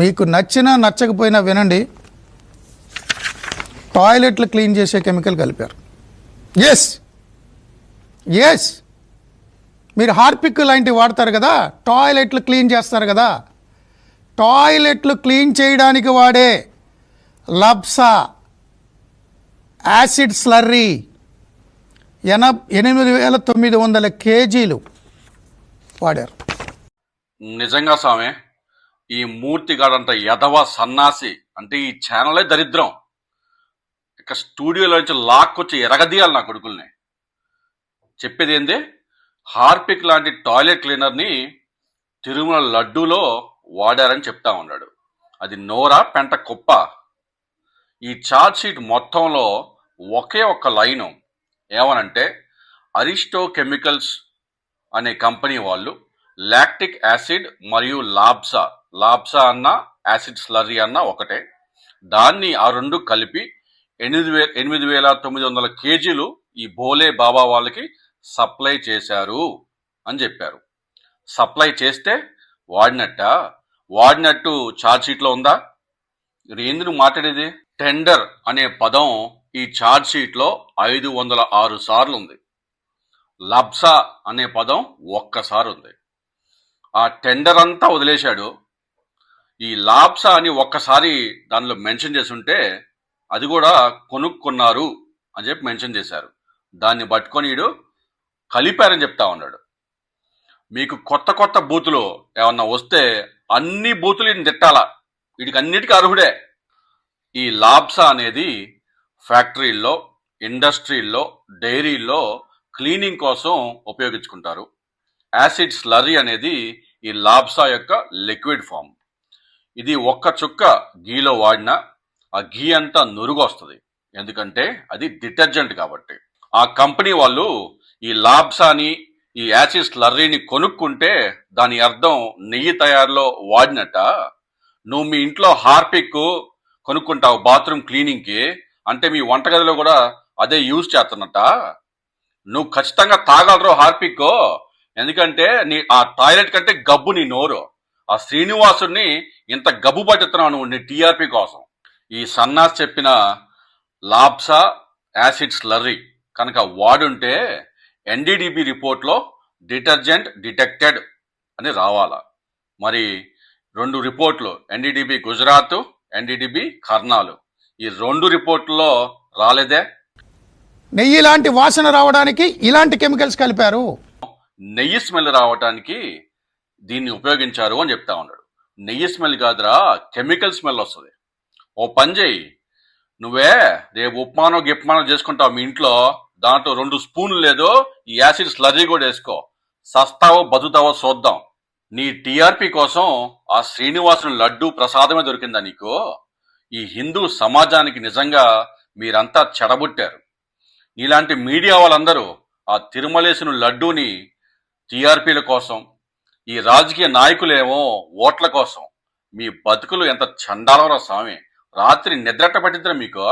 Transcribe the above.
మీకు నచ్చినా నచ్చకపోయినా వినండి, టాయిలెట్లు క్లీన్ చేసే కెమికల్ కలిపారు. ఎస్ ఎస్ మీరు హార్పిక్ లాంటివి వాడతారు కదా, టాయిలెట్లు క్లీన్ చేస్తారు కదా, టాయిలెట్లు క్లీన్ చేయడానికి వాడే లబ్సా యాసిడ్ స్లర్రీ 8,900 కేజీలు వాడారు. నిజంగా స్వామి, ఈ మూర్తిగాడంత యదవ సన్నాసి అంటే ఈ ఛానలే దరిద్రం. ఇక స్టూడియోలో నుంచి లాక్కొచ్చి ఎరగదీయాలి నా కొడుకుల్ని. చెప్పేది ఏంది, హార్పిక్ లాంటి టాయిలెట్ క్లీనర్ని తిరుమల లడ్డూలో వాడారని చెప్తా ఉన్నాడు. అది నోరా పెంట కుప్ప. ఈ ఛార్జ్ షీట్ మొత్తంలో ఒకే ఒక్క లైను ఏమనంటే, అరిస్టో కెమికల్స్ అనే కంపెనీ వాళ్ళు లాక్టిక్ యాసిడ్ మరియు లాబ్సా అన్న యాసిడ్ స్లర్రీ అన్న ఒకటే, దాన్ని ఆ రెండు కలిపి 8,900 కేజీలు ఈ భోలే బాబా వాళ్ళకి సప్లై చేశారు అని చెప్పారు. సప్లై చేస్తే వాడినట్టు ఛార్జ్ షీట్లో ఉందా? ఎందుకు మాట్లాడేది? టెండర్ అనే పదం ఈ ఛార్జ్ షీట్లో 506 సార్లు ఉంది. లబ్సా అనే పదం ఒక్కసారి ఉంది. ఆ టెండర్ అంతా వదిలేశాడు. ఈ లాబ్సా అని ఒక్కసారి దానిలో మెన్షన్ చేసి ఉంటే అది కూడా కొనుక్కున్నారు అని చెప్పి మెన్షన్ చేశారు. దాన్ని పట్టుకొని వీడు కలిపారని చెప్తా ఉన్నాడు. మీకు కొత్త బూతులు ఏమన్నా వస్తే అన్ని బూతులు వీడిని తిట్టాలా, వీడికి అన్నిటికీ అర్హుడే. ఈ లాబ్సా అనేది ఫ్యాక్టరీల్లో, ఇండస్ట్రీల్లో, డైరీల్లో క్లీనింగ్ కోసం ఉపయోగించుకుంటారు. యాసిడ్ స్లర్రీ అనేది ఈ లాబ్సా యొక్క లిక్విడ్ ఫామ్. ఇది ఒక్క చుక్క గీలో వాడినా ఆ గీ అంతా నురుగు వస్తుంది, ఎందుకంటే అది డిటర్జెంట్ కాబట్టి. ఆ కంపెనీ వాళ్ళు ఈ లాబ్సాని, ఈ యాసిడ్ స్లర్రీని కొనుక్కుంటే దాని అర్థం నెయ్యి తయారులో వాడినట్ట. నువ్వు మీ ఇంట్లో హార్పిక్ కొనుక్కుంటావు బాత్రూమ్ క్లీనింగ్కి, అంటే మీ వంటగదిలో కూడా అదే యూజ్ చేస్తున్నట్ట. నువ్వు ఖచ్చితంగా తాగలరు హార్పిక్, ఎందుకంటే ఆ టాయిలెట్ కంటే గబ్బు నీ నోరు. ఆ శ్రీనివాసుని ఇంత గబ్బు పట్టుతున్నావు నువ్వు నీ టీఆర్పీ కోసం. ఈ సన్నాస్ చెప్పిన లాబ్సా యాసిడ్ స్లర్రీ కనుక వాడుంటే ఎన్డీడీబీ రిపోర్ట్లో డిటర్జెంట్ డిటెక్టెడ్ అని రావాలా. మరి 2 రిపోర్ట్లు, ఎన్డీడీబీ గుజరాత్, ఎన్డీడీబీ కర్నాలు, ఈ 2 రిపోర్టుల్లో రాలేదే. నెయ్యి లాంటి వాసన రావడానికి ఇలాంటి కెమికల్స్ కలిపారు. నెయ్యి స్మెల్ రావడానికి దీన్ని ఉపయోగించారు అని చెప్తా ఉన్నాడు. నెయ్యి స్మెల్ కాదురా, కెమికల్ స్మెల్ వస్తుంది. ఓ పని చేయి, నువ్వే రేపు ఉప్మానో గిప్మానో చేసుకుంటావు మీ ఇంట్లో, దాంట్లో 2 స్పూన్లు లేదో ఈ యాసిడ్ స్లర్రీ కూడా వేసుకో. సస్తావో బతుకుతావో చూద్దాం. నీ టీఆర్పీ కోసం ఆ శ్రీనివాసుని లడ్డు ప్రసాదమే దొరికిందా నీకు? ఈ హిందూ సమాజానికి నిజంగా మీరంతా చెడబుట్టారు. ఇలాంటి మీడియా వాళ్ళందరూ ఆ తిరుమలేసుని లడ్డూని టీఆర్పీల కోసం, ఈ రాజకీయ నాయకులేమో ఓట్ల కోసం. మీ బతుకులు ఎంత చండాలరా స్వామి. రాత్రి నిద్రట పట్టిందిరా మీకు.